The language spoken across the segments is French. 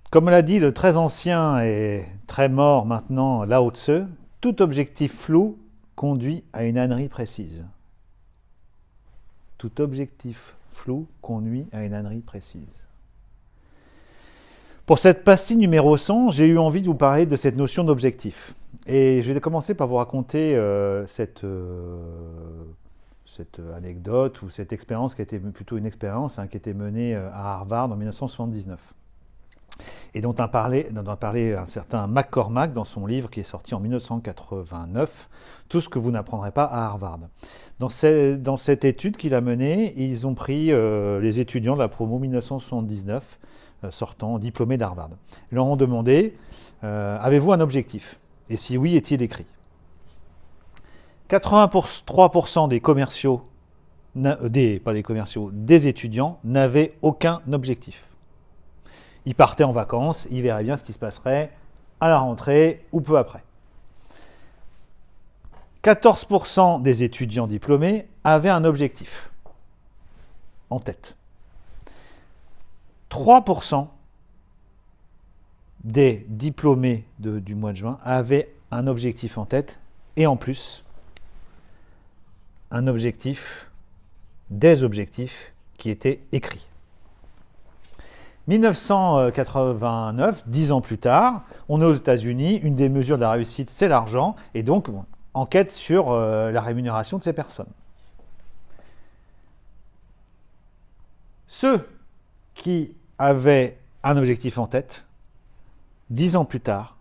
Comme l'a dit le très ancien et très mort maintenant Lao Tse, tout objectif flou conduit à une ânerie précise. Tout objectif flou conduit à une ânerie précise. Pour cette pastille numéro 100, j'ai eu envie de vous parler de cette notion d'objectif. Et je vais commencer par vous raconter cette anecdote ou cette expérience qui était plutôt une expérience qui était menée à Harvard en 1979. Et dont a parlé un certain McCormack dans son livre qui est sorti en 1989, Tout ce que vous n'apprendrez pas à Harvard. Dans cette étude qu'il a menée, ils ont pris les étudiants de la promo 1979 sortant diplômés d'Harvard. Ils leur ont demandé avez-vous un objectif? Et si oui, est-il écrit? 83% des commerciaux, des étudiants n'avaient aucun objectif. Ils partaient en vacances, ils verraient bien ce qui se passerait à la rentrée ou peu après. 14% des étudiants diplômés avaient un objectif en tête. 3% des diplômés du mois de juin avaient un objectif en tête et en plus, des objectifs qui étaient écrits. 1989, 10 ans plus tard, on est aux États-Unis, une des mesures de la réussite, c'est l'argent, et donc enquête sur la rémunération de ces personnes. Ceux qui avaient un objectif en tête, 10 ans plus tard,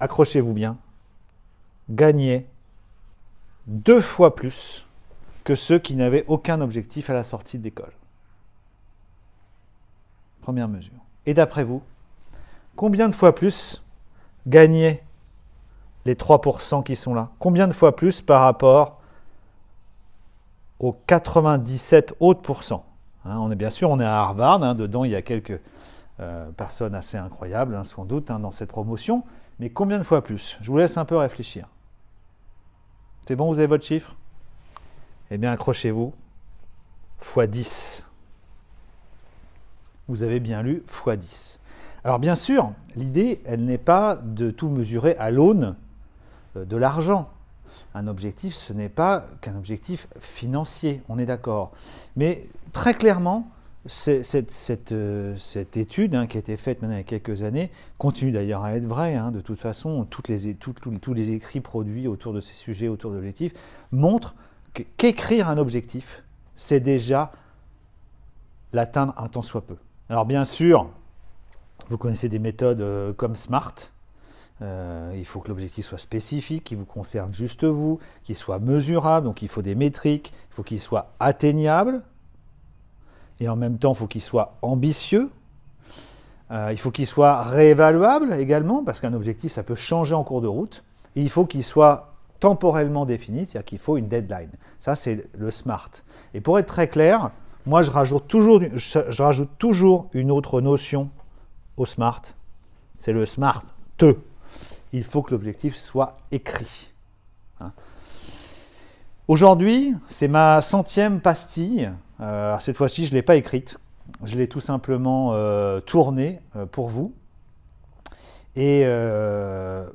accrochez-vous bien, gagnaient 2 fois plus que ceux qui n'avaient aucun objectif à la sortie de l'école. Première mesure. Et d'après vous, combien de fois plus gagnaient les 3% qui sont là? Combien de fois plus par rapport aux 97 autres pourcents? On est à Harvard, dedans il y a quelques personnes assez incroyables, sans doute, dans cette promotion, mais combien de fois plus? Je vous laisse un peu réfléchir. C'est bon, vous avez votre chiffre? Eh bien, accrochez-vous, x 10. Vous avez bien lu x 10. Alors bien sûr, l'idée, elle n'est pas de tout mesurer à l'aune de l'argent. Un objectif, ce n'est pas qu'un objectif financier, on est d'accord. Mais très clairement, cette étude qui a été faite maintenant il y a quelques années, continue d'ailleurs à être vraie. De toute façon, tous les écrits produits autour de ces sujets, autour de l'objectif, montrent qu'écrire un objectif, c'est déjà l'atteindre un tant soit peu. Alors bien sûr, vous connaissez des méthodes comme SMART. Il faut que l'objectif soit spécifique, qu'il vous concerne juste vous, qu'il soit mesurable, donc il faut des métriques, il faut qu'il soit atteignable, et en même temps, il faut qu'il soit ambitieux. Il faut qu'il soit réévaluable également, parce qu'un objectif, ça peut changer en cours de route. Et il faut qu'il soit temporellement défini, c'est-à-dire qu'il faut une deadline. Ça, c'est le SMART. Et pour être très clair, moi, je rajoute toujours une autre notion au SMART. C'est le SMART. Il faut que l'objectif soit écrit. Aujourd'hui, c'est ma 100e pastille. Cette fois-ci, je ne l'ai pas écrite. Je l'ai tout simplement tournée pour vous. Et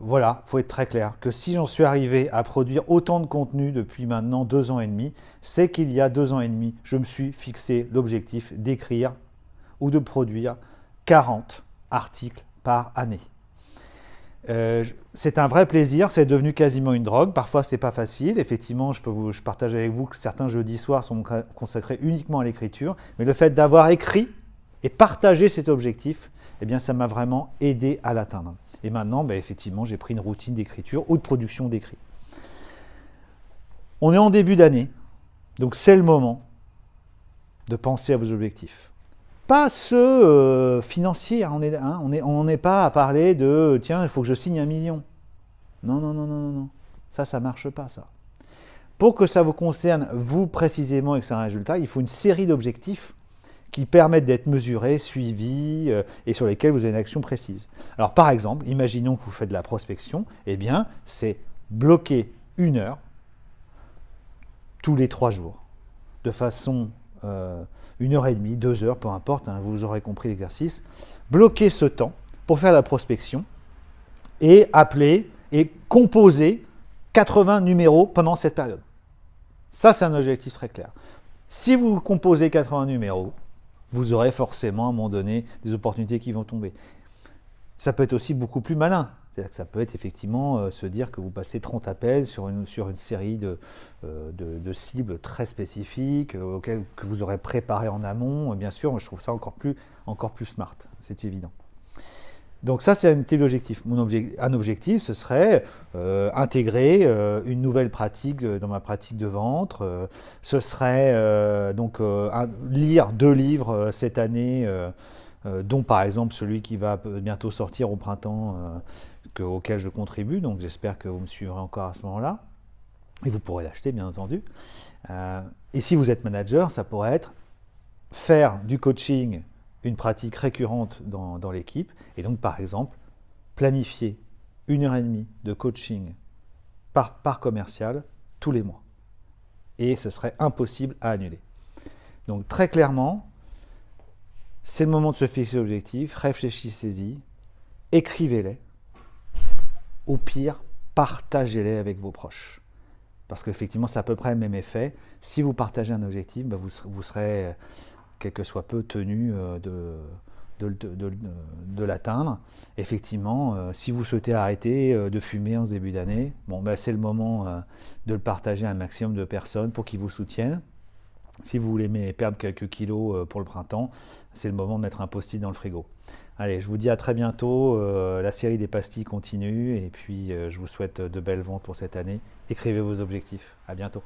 voilà, il faut être très clair que si j'en suis arrivé à produire autant de contenu depuis maintenant 2 ans et demi, c'est qu'il y a 2 ans et demi, je me suis fixé l'objectif d'écrire ou de produire 40 articles par année. C'est un vrai plaisir, c'est devenu quasiment une drogue. Parfois, c'est pas facile. Effectivement, je partage avec vous que certains jeudis soirs sont consacrés uniquement à l'écriture. Mais le fait d'avoir écrit et partagé cet objectif, eh bien, ça m'a vraiment aidé à l'atteindre. Et maintenant, effectivement, j'ai pris une routine d'écriture ou de production d'écrit. On est en début d'année, donc c'est le moment de penser à vos objectifs. Pas ceux financiers, on n'est pas à parler de « tiens, il faut que je signe 1 million ». Non. Ça ne marche pas, ça. Pour que ça vous concerne, vous précisément, et que c'est un résultat, il faut une série d'objectifs qui permettent d'être mesurés, suivis, et sur lesquels vous avez une action précise. Alors, par exemple, imaginons que vous faites de la prospection, eh bien, c'est bloquer 1 heure tous les 3 jours, de façon 1 heure et demie, 2 heures, peu importe, vous aurez compris l'exercice. Bloquez ce temps pour faire la prospection et appeler et composer 80 numéros pendant cette période. Ça, c'est un objectif très clair. Si vous composez 80 numéros, vous aurez forcément à un moment donné des opportunités qui vont tomber. Ça peut être aussi beaucoup plus malin. C'est-à-dire que ça peut être effectivement se dire que vous passez 30 appels sur une série de cibles très spécifiques auxquelles que vous aurez préparé en amont. Bien sûr, je trouve ça encore plus smart, c'est évident. Donc ça, c'est un type d'objectif. Un objectif, ce serait intégrer une nouvelle pratique dans ma pratique de vente. Ce serait lire 2 livres cette année, dont par exemple celui qui va bientôt sortir au printemps, auquel je contribue. Donc j'espère que vous me suivrez encore à ce moment-là. Et vous pourrez l'acheter, bien entendu. Et si vous êtes manager, ça pourrait être faire du coaching une pratique récurrente dans l'équipe, et donc par exemple planifier 1h30 de coaching par commercial tous les mois. Et ce serait impossible à annuler. Donc très clairement, c'est le moment de se fixer l'objectif, réfléchissez-y, écrivez-les, au pire, partagez-les avec vos proches. Parce qu'effectivement, c'est à peu près le même effet. Si vous partagez un objectif, vous serez quelque soit peu tenu de l'atteindre. Effectivement, si vous souhaitez arrêter de fumer en ce début d'année, c'est le moment de le partager à un maximum de personnes pour qu'ils vous soutiennent. Si vous voulez perdre quelques kilos pour le printemps, c'est le moment de mettre un post-it dans le frigo. Allez, je vous dis à très bientôt. La série des pastilles continue et puis je vous souhaite de belles ventes pour cette année. Écrivez vos objectifs. À bientôt.